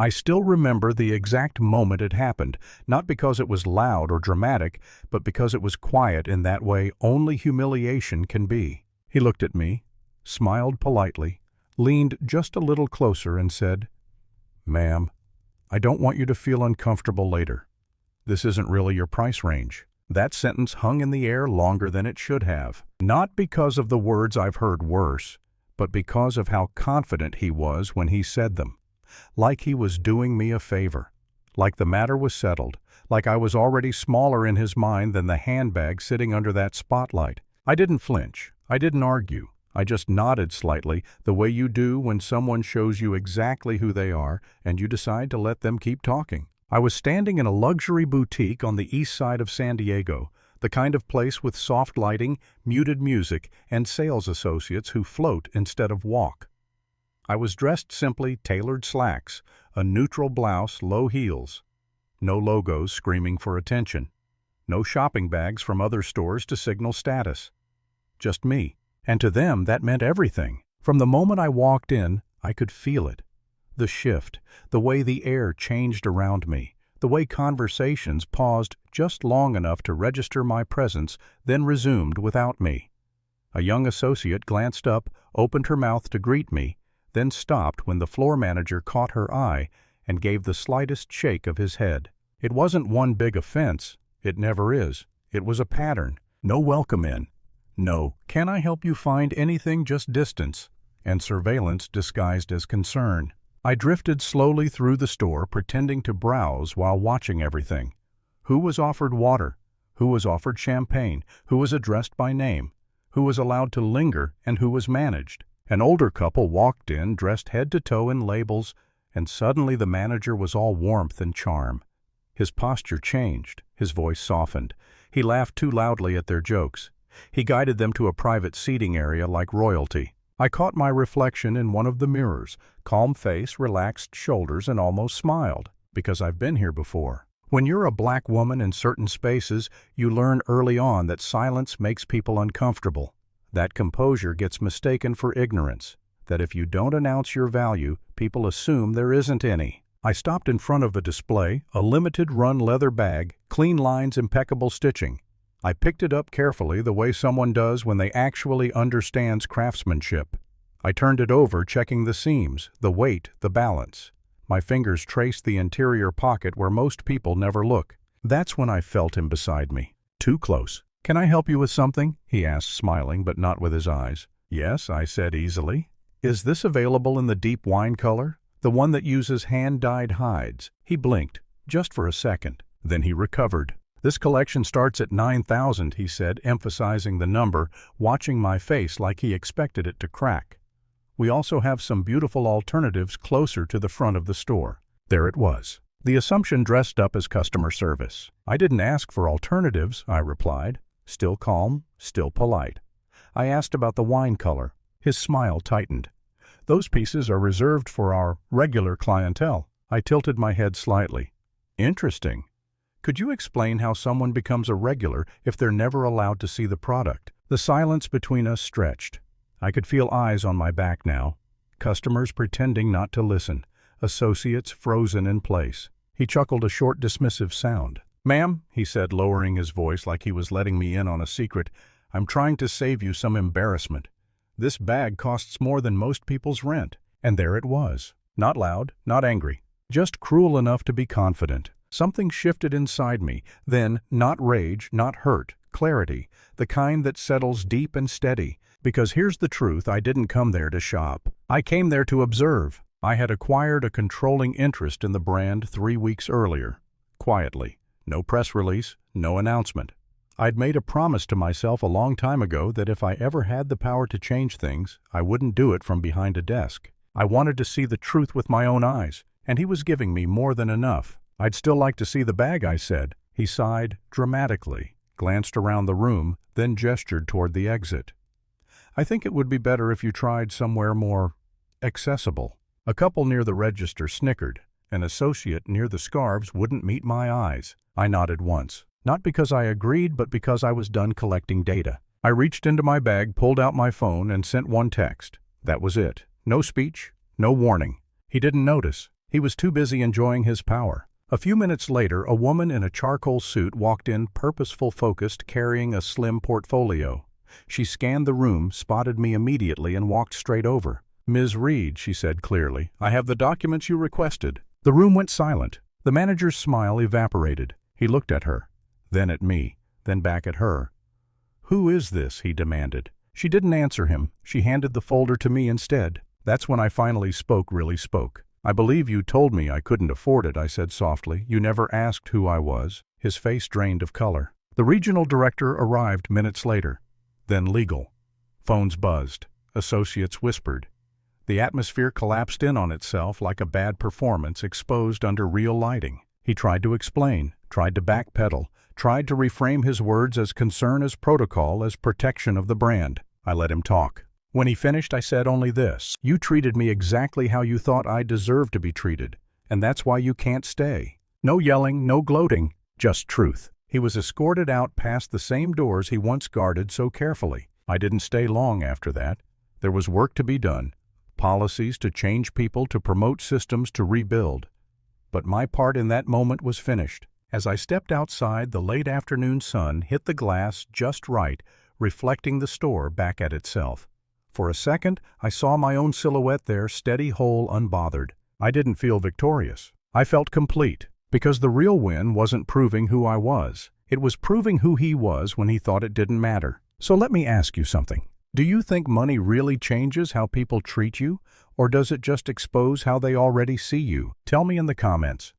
I still remember the exact moment it happened, not because it was loud or dramatic, but because it was quiet in that way only humiliation can be. He looked at me, smiled politely, leaned just a little closer and said, "Ma'am, I don't want you to feel uncomfortable later. This isn't really your price range." That sentence hung in the air longer than it should have. Not because of the words I've heard worse, but because of how confident he was when he said them. Like he was doing me a favor. Like the matter was settled. Like I was already smaller in his mind than the handbag sitting under that spotlight. I didn't flinch. I didn't argue. I just nodded slightly, the way you do when someone shows you exactly who they are and you decide to let them keep talking. I was standing in a luxury boutique on the east side of San Diego, the kind of place with soft lighting, muted music, and sales associates who float instead of walk. I was dressed simply, tailored slacks, a neutral blouse, low heels. No logos screaming for attention. No shopping bags from other stores to signal status. Just me. And to them, that meant everything. From the moment I walked in, I could feel it. The shift, the way the air changed around me, the way conversations paused just long enough to register my presence, then resumed without me. A young associate glanced up, opened her mouth to greet me, then stopped when the floor manager caught her eye and gave the slightest shake of his head. It wasn't one big offense. It never is. It was a pattern. No welcome in. No, can I help you find anything, just distance, and surveillance disguised as concern. I drifted slowly through the store, pretending to browse while watching everything. Who was offered water? Who was offered champagne? Who was addressed by name? Who was allowed to linger and who was managed? An older couple walked in, dressed head to toe in labels, and suddenly the manager was all warmth and charm. His posture changed, his voice softened. He laughed too loudly at their jokes. He guided them to a private seating area like royalty. I caught my reflection in one of the mirrors, calm face, relaxed shoulders, and almost smiled, because I've been here before. When you're a black woman in certain spaces, you learn early on that silence makes people uncomfortable. That composure gets mistaken for ignorance, that if you don't announce your value, people assume there isn't any. I stopped in front of a display, a limited-run leather bag, clean lines, impeccable stitching. I picked it up carefully, the way someone does when they actually understands craftsmanship. I turned it over, checking the seams, the weight, the balance. My fingers traced the interior pocket where most people never look. That's when I felt him beside me. Too close. "Can I help you with something?" he asked, smiling, but not with his eyes. "Yes," I said easily. "Is this available in the deep wine color? The one that uses hand-dyed hides?" He blinked, just for a second. Then he recovered. "This collection starts at $9,000, he said, emphasizing the number, watching my face like he expected it to crack. "We also have some beautiful alternatives closer to the front of the store." There it was. The assumption dressed up as customer service. "I didn't ask for alternatives," I replied, still calm, still polite. I asked about the wine color. His smile tightened. "Those pieces are reserved for our regular clientele." I tilted my head slightly. "Interesting. Could you explain how someone becomes a regular if they're never allowed to see the product?" The silence between us stretched. I could feel eyes on my back now. Customers pretending not to listen. Associates frozen in place. He chuckled a short dismissive sound. "Ma'am," he said, lowering his voice like he was letting me in on a secret, "I'm trying to save you some embarrassment. This bag costs more than most people's rent." And there it was. Not loud, not angry. Just cruel enough to be confident. Something shifted inside me. Then, not rage, not hurt, clarity. The kind that settles deep and steady. Because here's the truth, I didn't come there to shop. I came there to observe. I had acquired a controlling interest in the brand 3 weeks earlier. Quietly. No press release, no announcement. I'd made a promise to myself a long time ago that if I ever had the power to change things, I wouldn't do it from behind a desk. I wanted to see the truth with my own eyes, and he was giving me more than enough. "I'd still like to see the bag," I said. He sighed dramatically, glanced around the room, then gestured toward the exit. "I think it would be better if you tried somewhere more accessible." A couple near the register snickered. An associate near the scarves wouldn't meet my eyes. I nodded once. Not because I agreed, but because I was done collecting data. I reached into my bag, pulled out my phone, and sent one text. That was it. No speech, no warning. He didn't notice. He was too busy enjoying his power. A few minutes later, a woman in a charcoal suit walked in, purposeful, focused, carrying a slim portfolio. She scanned the room, spotted me immediately, and walked straight over. "Ms. Reed," she said clearly, "I have the documents you requested." The room went silent. The manager's smile evaporated. He looked at her, then at me, then back at her. "Who is this?" he demanded. She didn't answer him. She handed the folder to me instead. That's when I finally really spoke. "I believe you told me I couldn't afford it," I said softly. "You never asked who I was." His face drained of color. The regional director arrived minutes later. Then legal. Phones buzzed. Associates whispered. The atmosphere collapsed in on itself like a bad performance exposed under real lighting. He tried to explain, tried to backpedal, tried to reframe his words as concern, as protocol, as protection of the brand. I let him talk. When he finished, I said only this: "You treated me exactly how you thought I deserved to be treated, and that's why you can't stay." No yelling, no gloating, just truth. He was escorted out past the same doors he once guarded so carefully. I didn't stay long after that. There was work to be done. Policies to change people, to promote systems, to rebuild. But my part in that moment was finished. As I stepped outside, the late afternoon sun hit the glass just right, reflecting the store back at itself. For a second, I saw my own silhouette there, steady, whole, unbothered. I didn't feel victorious. I felt complete, because the real win wasn't proving who I was. It was proving who he was when he thought it didn't matter. So let me ask you something. Do you think money really changes how people treat you, or does it just expose how they already see you? Tell me in the comments.